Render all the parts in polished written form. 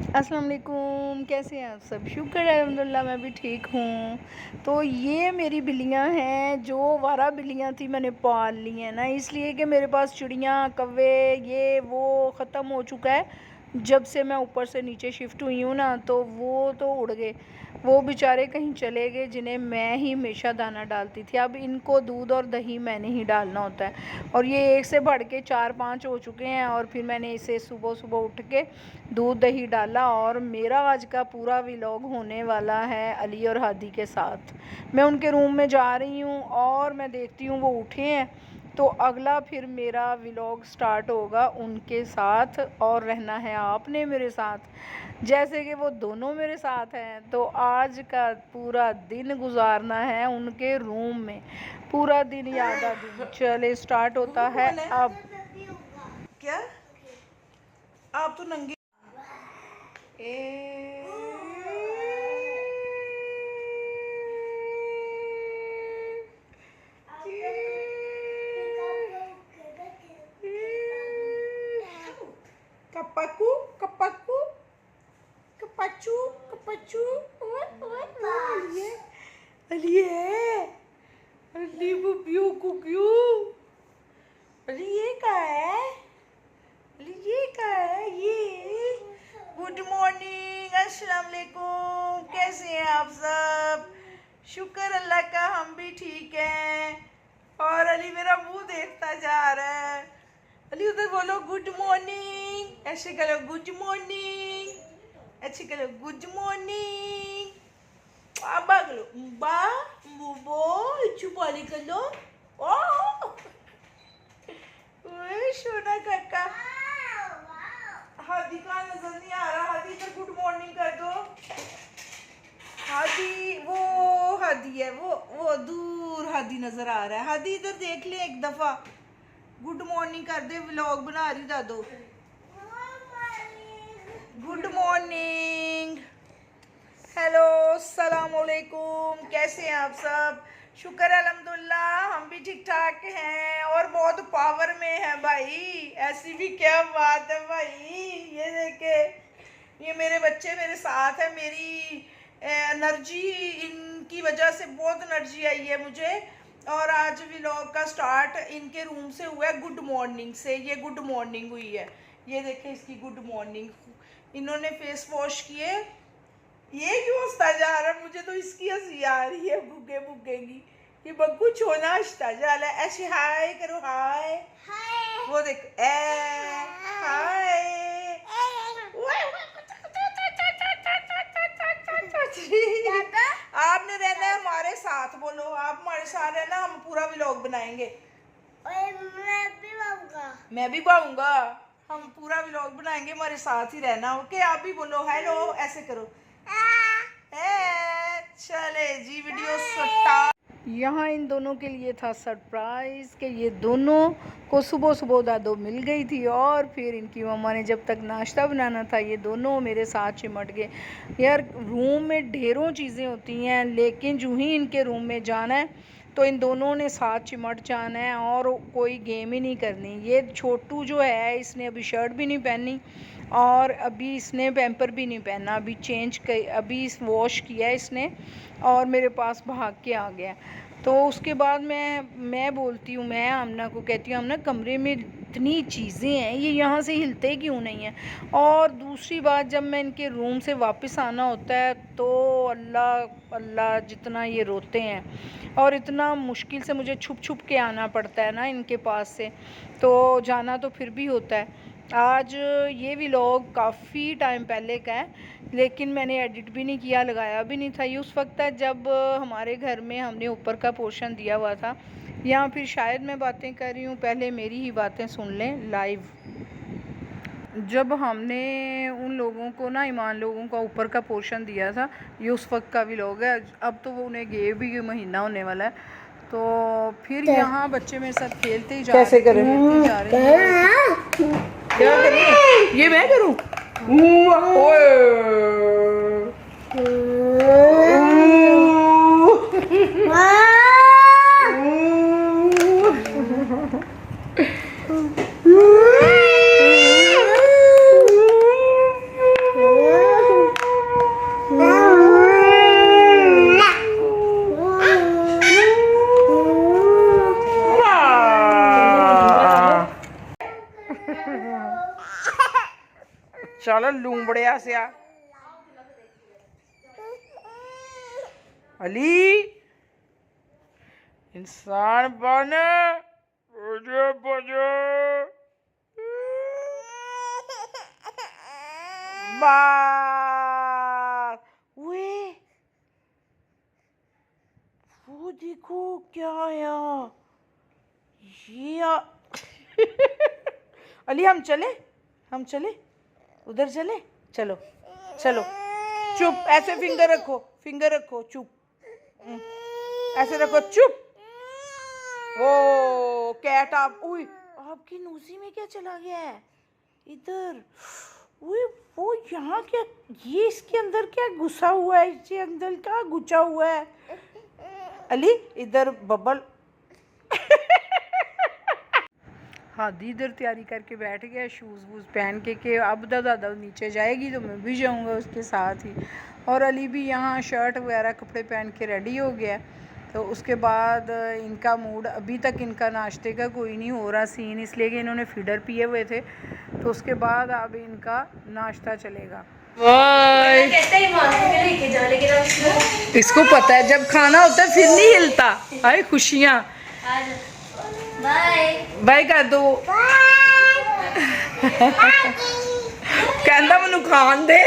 अस्सलाम वालेकुम, कैसे हैं आप सब। शुक्र है अल्हम्दुलिल्लाह मैं भी ठीक हूँ। तो ये मेरी बिल्लियाँ हैं जो वारा बिल्लियाँ थी, मैंने पाल ली हैं ना, इसलिए कि मेरे पास चिड़ियाँ कौवे ये वो ख़त्म हो चुका है। जब से मैं ऊपर से नीचे शिफ्ट हुई हूँ ना, तो वो तो उड़ गए, वो बेचारे कहीं चले गए जिन्हें मैं ही हमेशा दाना डालती थी। अब इनको दूध और दही मैंने ही डालना होता है, और ये एक से बढ़ के 4-5 हो चुके हैं। और फिर मैंने इसे सुबह सुबह उठ के दूध दही डाला। और मेरा आज का पूरा व्लॉग होने वाला है अली और हादी के साथ। मैं उनके रूम में जा रही हूँ और मैं देखती हूँ वो उठे हैं, तो अगला फिर मेरा व्लॉग स्टार्ट होगा उनके साथ। और रहना है आपने मेरे साथ, जैसे कि वो दोनों मेरे साथ हैं। तो आज का पूरा दिन गुजारना है उनके रूम में, पूरा दिन या आधा दिन। चले स्टार्ट होता है अब। क्या आप तो नंगे ए कपकू कपकू कपचू कपचू अलिए अलिए अली बुबियो कुकियो अलिए का है ये क्या है ये। गुड मॉर्निंग, अस्सलाम वालेकुम, कैसे हैं आप सब। शुक्र अल्लाह का हम भी ठीक हैं। और अली मेरा मुंह देखता जा रहा है। अली उधर बोलो गुड मॉर्निंग, ऐसे करो गुड मॉर्निंग, ऐसे करो गुड मॉर्निंग। अब करो बा मुबो चुपाली कर लो। ओए सोना काका, हादी का नजर नहीं आ रहा। हादी इधर गुड मॉर्निंग कर दो। हादी वो हादी है, वो दूर हादी नजर आ रहा है। हादी इधर देख ले एक दफा, गुड मॉर्निंग कर दे, व्लॉग बना रही दादो। गुड मॉर्निंग, हेलो, अस्सलाम वालेकुम, कैसे हैं आप सब। शुक्र अल्हम्दुलिल्लाह हम भी ठीक ठाक हैं और बहुत पावर में है भाई। ऐसी भी क्या बात है भाई। ये देखे, ये मेरे बच्चे मेरे साथ है। मेरी एनर्जी, इनकी वजह से बहुत एनर्जी आई है मुझे। और आज व्लॉग का स्टार्ट इनके रूम से हुआ है, गुड मॉर्निंग से। ये गुड मॉर्निंग हुई है, ये देखे इसकी गुड मॉर्निंग। इन्होंने फेस वॉश किए। ये क्यों हंसता जा रहा है, मुझे तो इसकी हंसी आ रही है बुग्गे बुग्गे की। ये बग्गू छोना हंसता जा रहा है। ऐसे हाय करो, हाय वो देख ए हाय। आपने रहना है हमारे साथ, बोलो आप हमारे साथ रहना, हम पूरा व्लॉग बनाएंगे। मैं भी पाऊंगा, हम पूरा व्लॉग बनाएंगे, हमारे साथ ही रहना। ओके, आप भी बोलो हेलो, ऐसे करो। चले जी वीडियो स्टार्ट। यहाँ इन दोनों के लिए था सरप्राइज़ कि ये दोनों को सुबह सुबह दादो मिल गई थी। और फिर इनकी मम्मा ने जब तक नाश्ता बनाना था, ये दोनों मेरे साथ चिमट गए। यार रूम में ढेरों चीज़ें होती हैं, लेकिन जो ही इनके रूम में जाना है तो इन दोनों ने साथ चिमट जाना है और कोई गेम ही नहीं करनी। ये छोटू जो है, इसने अभी शर्ट भी नहीं पहनी और अभी इसने पैम्पर भी नहीं पहना। अभी अभी वॉश किया है इसने और मेरे पास भाग के आ गया। तो उसके बाद मैं बोलती हूँ, मैं आमना को कहती हूँ, आमना कमरे में इतनी चीज़ें हैं, ये यहाँ से हिलते क्यों नहीं हैं। और दूसरी बात, जब मैं इनके रूम से वापस आना होता है तो अल्लाह अल्लाह जितना ये रोते हैं, और इतना मुश्किल से मुझे छुप छुप के आना पड़ता है ना इनके पास से। तो जाना तो फिर भी होता है। आज ये व्लॉग काफ़ी टाइम पहले का है, लेकिन मैंने एडिट भी नहीं किया, लगाया भी नहीं था। ये उस वक्त है जब हमारे घर में हमने ऊपर का पोर्शन दिया हुआ था। या फिर शायद मैं बातें कर रही हूँ, पहले मेरी ही बातें सुन लें लाइव। जब हमने उन लोगों को ना, ईमान लोगों का ऊपर का पोर्शन दिया था, ये उस वक्त का व्लॉग है। अब तो वो उन्हें गए भी महीना होने वाला है। तो फिर यहाँ बच्चे मेरे साथ खेलते ही जा रहे हैं। क्या करें, ये मैं करूं। चल लूंबड़िया से आ अली इंसान बने बजे बजे बार वो देखो क्या आया ये अली हम चले उधर चले चलो चलो चुप ऐसे फिंगर रखो चुप ऐसे रखो चुप ओ कैट आप उई आपकी नोजी में क्या चला गया है इधर उई वो यहाँ क्या ये इसके अंदर क्या घुसा हुआ है इसके अंदर क्या गुचा हुआ है अली इधर बबल हादी इधर तैयारी करके बैठ गया शूज़ वूज़ पहन के अब दादा नीचे जाएगी तो मैं भी जाऊंगा उसके साथ ही और अली भी यहाँ शर्ट वगैरह कपड़े पहन के रेडी हो गया तो उसके बाद इनका मूड अभी तक इनका नाश्ते का कोई नहीं हो रहा सीन इसलिए कि इन्होंने फीडर पिए हुए थे तो उसके बाद अब इनका नाश्ता चलेगा इसको पता है जब खाना होता है फिर नहीं हिलता हाय खुशियाँ बाय कर दो कहता मैनू खान दे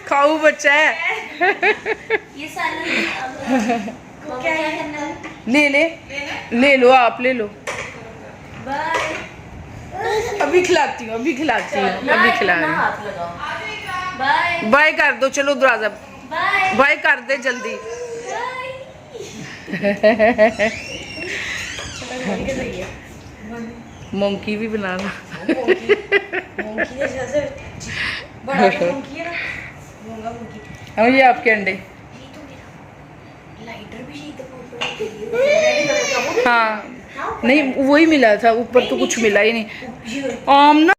खाऊ बच्चा है ले लो आप ले लो अभी खिलाती हूँ अभी खिला रही हूँ बाय कर दो चलो दरवाजा बाय कर दे जल्दी मोंकी भी बनाना ये आपके अंडे हाँ नहीं वही मिला था ऊपर तो कुछ मिला ही नहीं आमना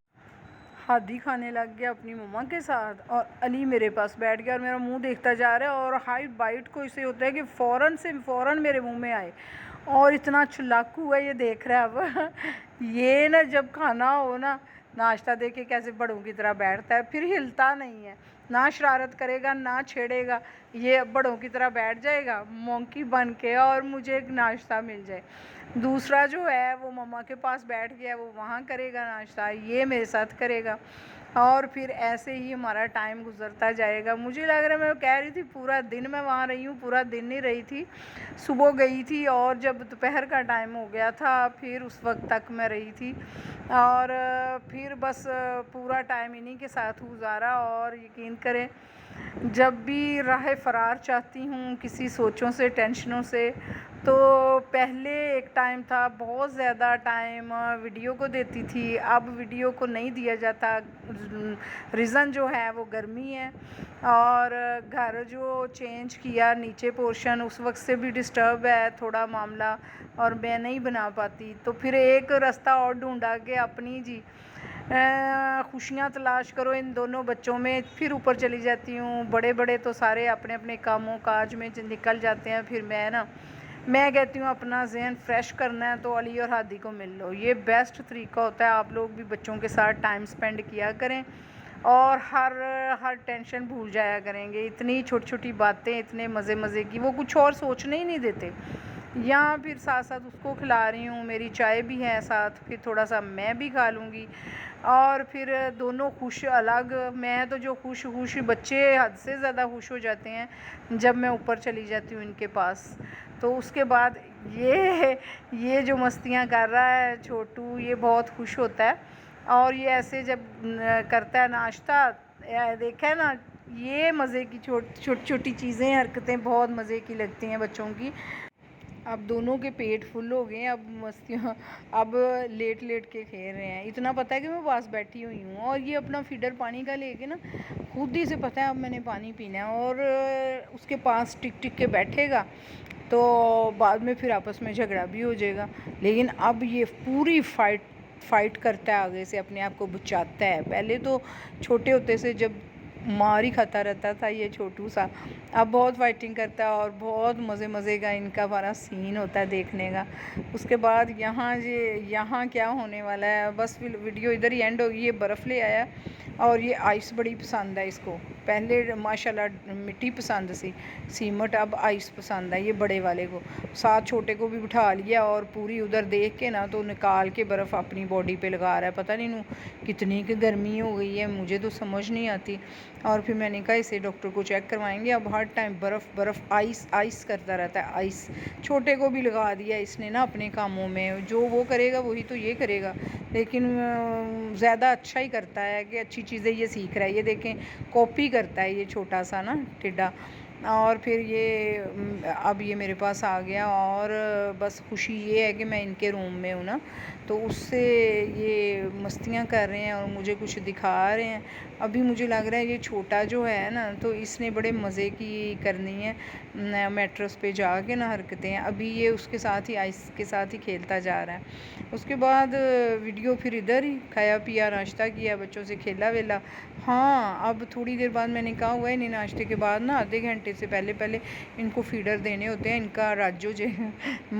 हादी खाने लग गया अपनी मम्मा के साथ और अली मेरे पास बैठ गया और मेरा मुंह देखता जा रहा है और हाइट बाइट को इसे होता है कि फ़ौरन मेरे मुंह में आए और इतना चलाकू है ये देख रहा है अब ये ना जब खाना हो ना नाश्ता दे के कैसे बड़ों की तरह बैठता है फिर हिलता नहीं है ना शरारत करेगा ना छेड़ेगा ये बड़ों की तरह बैठ जाएगा मोंकी बन के और मुझे एक नाश्ता मिल जाए दूसरा जो है वो मम्मा के पास बैठ गया वो वहाँ करेगा नाश्ता ये मेरे साथ करेगा और फिर ऐसे ही हमारा टाइम गुजरता जाएगा मुझे लग रहा है मैं कह रही थी पूरा दिन मैं वहाँ रही हूँ पूरा दिन नहीं रही थी सुबह गई थी और जब दोपहर का टाइम हो गया था फिर उस वक्त तक मैं रही थी और फिर बस पूरा टाइम इन्हीं के साथ गुजारा और यकीन करें जब भी राह फरार चाहती हूँ किसी सोचों से टेंशनों से तो पहले एक टाइम था बहुत ज़्यादा टाइम वीडियो को देती थी अब वीडियो को नहीं दिया जाता रीज़न जो है वो गर्मी है और घर जो चेंज किया नीचे पोर्शन उस वक्त से भी डिस्टर्ब है थोड़ा मामला और मैं नहीं बना पाती तो फिर एक रास्ता और ढूंढा के अपनी जी खुशियाँ तलाश करो इन दोनों बच्चों में फिर ऊपर चली जाती हूँ बड़े बड़े तो सारे अपने अपने कामों काज में निकल जाते हैं फिर मैं कहती हूँ अपना जहन फ्रेश करना है तो अली और हादी को मिल लो ये बेस्ट तरीका होता है आप लोग भी बच्चों के साथ टाइम स्पेंड किया करें और हर टेंशन भूल जाया करेंगे इतनी छोटी छोटी बातें इतने मज़े की वो कुछ और सोचने ही नहीं देते यहाँ फिर साथ साथ उसको खिला रही हूँ मेरी चाय भी है साथ फिर थोड़ा सा मैं भी खा लूँगी और फिर दोनों खुश अलग मैं तो जो खुश बच्चे हद से ज़्यादा खुश हो जाते हैं जब मैं ऊपर चली जाती हूँ इनके पास तो उसके बाद ये जो मस्तियाँ कर रहा है छोटू ये बहुत खुश होता है और ये ऐसे जब करता है नाश्ता देखा है ना ये मज़े की छोटी चीज़ें हरकतें बहुत मज़े की लगती हैं बच्चों की अब दोनों के पेट फुल हो गए हैं अब मस्तियाँ अब लेट के खेल रहे हैं इतना पता है कि मैं पास बैठी हुई हूँ और ये अपना फीडर पानी का लेके ना खुद ही से पता है अब मैंने पानी पीना है और उसके पास टिक के बैठेगा तो बाद में फिर आपस में झगड़ा भी हो जाएगा लेकिन अब ये पूरी फाइट करता है आगे से अपने आप को बचाता है पहले तो छोटे होते से जब मार ही खाता रहता था ये छोटू सा अब बहुत फाइटिंग करता है और बहुत मज़े का इनका हमारा सीन होता है देखने का उसके बाद यहाँ क्या होने वाला है बस वीडियो इधर ही एंड होगी ये बर्फ़ ले आया और ये आइस बड़ी पसंद है इसको। पहले माशाल्लाह मिट्टी पसंद सी सीमट, अब आइस पसंद है ये बड़े वाले को। साथ छोटे को भी बिठा लिया और पूरी उधर देख के ना तो निकाल के बर्फ़ अपनी बॉडी पे लगा रहा है। पता नहीं नू कितनी की गर्मी हो गई है, मुझे तो समझ नहीं आती। और फिर मैंने कहा इसे डॉक्टर को चेक करवाएंगे। अब हर टाइम बर्फ़ आइस आइस करता रहता है, आइस। छोटे को भी लगा दिया इसने ना अपने कामों में, जो वो करेगा वही तो ये करेगा। लेकिन ज़्यादा अच्छा ही करता है कि अच्छी चीज़ें ये सीख रहा है। ये देखें कॉपी करता है ये छोटा सा ना टिड्डा। और फिर ये अब ये मेरे पास आ गया और बस खुशी ये है कि मैं इनके रूम में हूँ ना, तो उससे ये मस्तियाँ कर रहे हैं और मुझे कुछ दिखा रहे हैं। अभी मुझे लग रहा है ये छोटा जो है ना, तो इसने बड़े मज़े की करनी है मैट्रेस पे जाके ना हरकतें। अभी ये उसके साथ ही आइस के साथ ही खेलता जा रहा है। उसके बाद वीडियो फिर इधर ही खाया पिया नाश्ता किया, बच्चों से खेला वेला। हाँ, अब थोड़ी देर बाद मैंने कहा हुआ है इन्हें नाश्ते के बाद ना आधे घंटे से पहले पहले इनको फीडर देने होते हैं। इनका राजो जे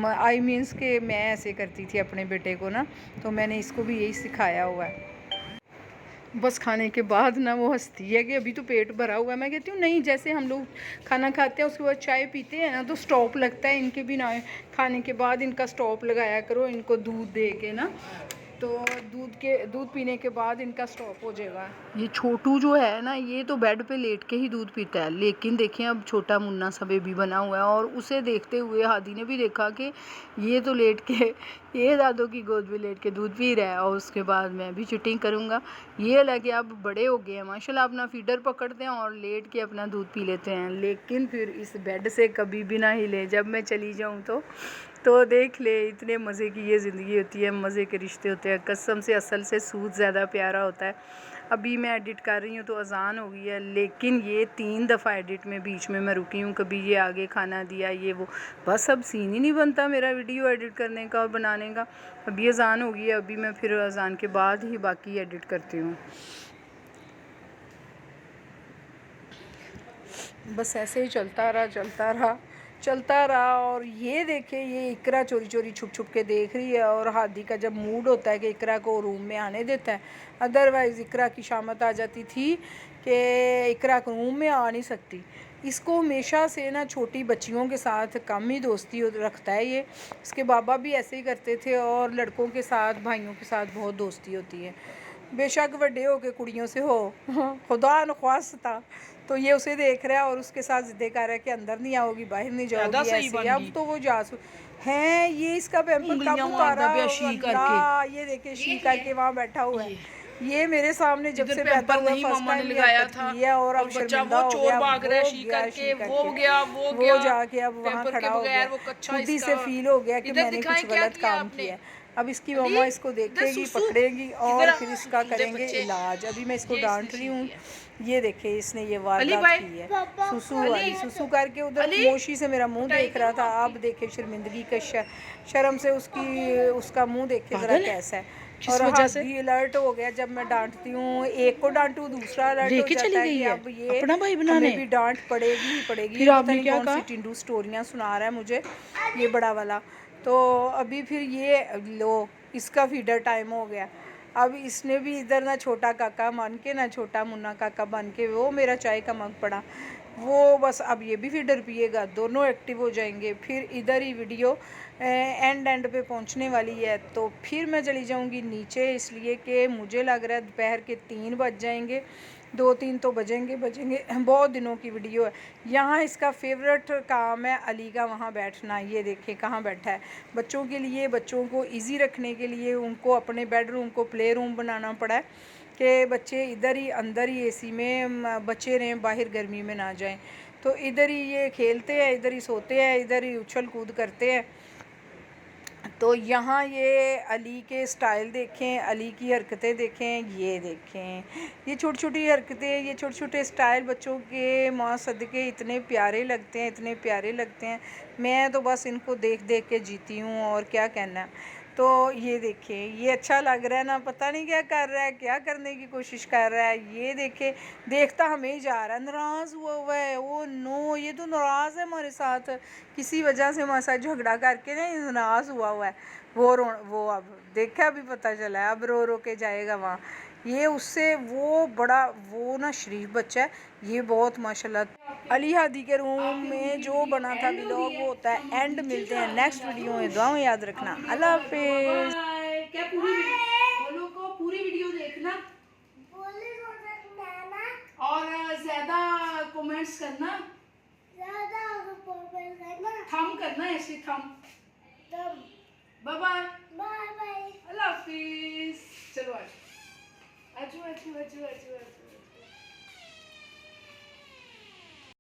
आई मीन्स के मैं ऐसे करती थी अपने बेटे को ना, तो मैंने इसको भी यही सिखाया हुआ है। बस खाने के बाद ना वो हंसती है कि अभी तो पेट भरा हुआ है। मैं कहती हूँ नहीं, जैसे हम लोग खाना खाते हैं उसके बाद चाय पीते हैं ना, तो स्टॉप लगता है। इनके भी ना खाने के बाद इनका स्टॉप लगाया करो इनको दूध दे के ना, तो दूध पीने के बाद इनका स्टॉप हो जाएगा। ये छोटू जो है ना, ये तो बेड पे लेट के ही दूध पीता है। लेकिन देखें अब छोटा मुन्ना सा बेबी बना हुआ है और उसे देखते हुए हादी ने भी देखा कि ये तो लेट के ये दादू की गोद में लेट के दूध पी रहा है, और उसके बाद मैं भी चीटिंग करूँगा। ये लगे अब बड़े हो गए हैं माशाल्लाह, अपना फीडर पकड़ते हैं और लेट के अपना दूध पी लेते हैं। लेकिन फिर इस बेड से कभी भी ना हिले जब मैं चली जाऊँ तो देख ले इतने मज़े की ये ज़िंदगी होती है, मज़े के रिश्ते होते हैं। कसम से असल से सूद ज़्यादा प्यारा होता है। अभी मैं एडिट कर रही हूँ तो अजान हो गई है, लेकिन ये 3 दफ़ा एडिट में बीच में मैं रुकी हूँ। कभी ये आगे खाना दिया, ये वो, बस अब सीन ही नहीं बनता मेरा वीडियो एडिट करने का और बनाने का। अभी अजान हो गई है, अभी मैं फिर अजान के बाद ही बाकी एडिट करती हूँ। बस ऐसे ही चलता रहा। और ये देखे ये इकरा चोरी चोरी छुप छुप के देख रही है। और हादी का जब मूड होता है कि इकरा को रूम में आने देता है, अदरवाइज़ इकरा की शामत आ जाती थी कि इकरा को रूम में आ नहीं सकती। इसको हमेशा से ना छोटी बच्चियों के साथ कम ही दोस्ती रखता है ये। इसके बाबा भी ऐसे ही करते थे और लड़कों के साथ भाइयों के साथ बहुत दोस्ती होती है। बेशक वड्डे हो के कुड़ियों से हो खुदा न ख्वास्ता, तो ये उसे देख रहा है और उसके साथ ज़िद्द कर रहा है कि अंदर नहीं आओगी, बाहर नहीं जाओगी ऐसे। अब तो वो जासू हैं, ये इसका पैम्पर कब उतारा अल्लाह, ये देखे शी करके वहाँ बैठा हुआ है। ये मेरे सामने जब से पैदा हुआ फर्स्ट टाइम लगाया था और अब शर्मिंदा हो गया, वो जाके अब वहाँ खड़ा हो गया। खुद ही से फील हो गया कि मैंने कुछ गलत काम किया। अब इसकी मम्मा इसको देखेगी, पकड़ेगी और फिर इसका करेंगे इलाज। अभी मैं इसको डांट रही हूँ, ये देखे इसने ये वारदात की है। सुसु वाली सुसु करके उधर खामोशी से मेरा मुंह देख रहा था। अब देखे शर्मिंदगी का शर्म से उसका मुंह देखे ज़रा कैसा है। और हादी अलर्ट हो गया जब मैं डांटती हूँ। एक को डांटू दूसरा अलर्ट हो जाता है कि अब ये हमें भी डांट पड़ेगी ही पड़ेगी। फिर आपने क्या कहा? टिंडू स्टोरियाँ सुना रहा है मुझे ये बड़ा वाला। तो अभी फिर ये लो इसका फीडर टाइम हो गया। अब इसने भी इधर ना छोटा काका बन के ना छोटा मुन्ना काका बन के वो मेरा चाय का मग पड़ा, वो बस अब ये भी फीडर पिएगा, दोनों एक्टिव हो जाएंगे। फिर इधर ही वीडियो एंड पे पहुंचने वाली है, तो फिर मैं चली जाऊंगी नीचे, इसलिए कि मुझे लग रहा है दोपहर के 3 बज जाएंगे, 2-3 तो बजेंगे। बहुत दिनों की वीडियो है। यहाँ इसका फेवरेट काम है अली का वहाँ बैठना। ये देखें कहाँ बैठा है। बच्चों के लिए, बच्चों को इजी रखने के लिए उनको अपने बेडरूम को प्ले रूम बनाना पड़ा है कि बच्चे इधर ही अंदर ही एसी में बचे रहें, बाहर गर्मी में ना जाएं। तो इधर ही ये खेलते हैं, इधर ही सोते हैं, इधर ही उछल कूद करते हैं। तो यहाँ ये अली के स्टाइल देखें, अली की हरकतें देखें, ये देखें ये छोटी छोटी हरकतें, ये छोटे छोटे स्टाइल बच्चों के माँ सदके इतने प्यारे लगते हैं, इतने प्यारे लगते हैं। मैं तो बस इनको देख देख के जीती हूँ और क्या कहना। तो ये देखें ये अच्छा लग रहा है ना, पता नहीं क्या कर रहा है, क्या करने की कोशिश कर रहा है। ये देखें देखता हमें ही जा रहा है, नाराज़ हुआ है। ओ नो, ये तो नाराज़ है हमारे साथ, किसी वजह से हमारे साथ झगड़ा करके ना नाराज़ हुआ है। वो अब देखा भी पता चला है, अब रो रो के जाएगा वहाँ। ये उससे वो बड़ा वो ना शरीफ बच्चा है, ये बहुत माशाल्लाह। अली हादी के रूम में जो बना था व्लॉग वो होता है एंड। मिलते हैं नेक्स्ट वीडियो में, दुआओं याद रखना। अल्लाह हाफिज़। क्या पूरी बोलो को पूरी वीडियो देखना और ज्यादा कमेंट्स करना, थम करना ऐसे थम। बाय बाय, अल्लाह हाफिज। चलो आज आजू आजू आजू आजू आजू।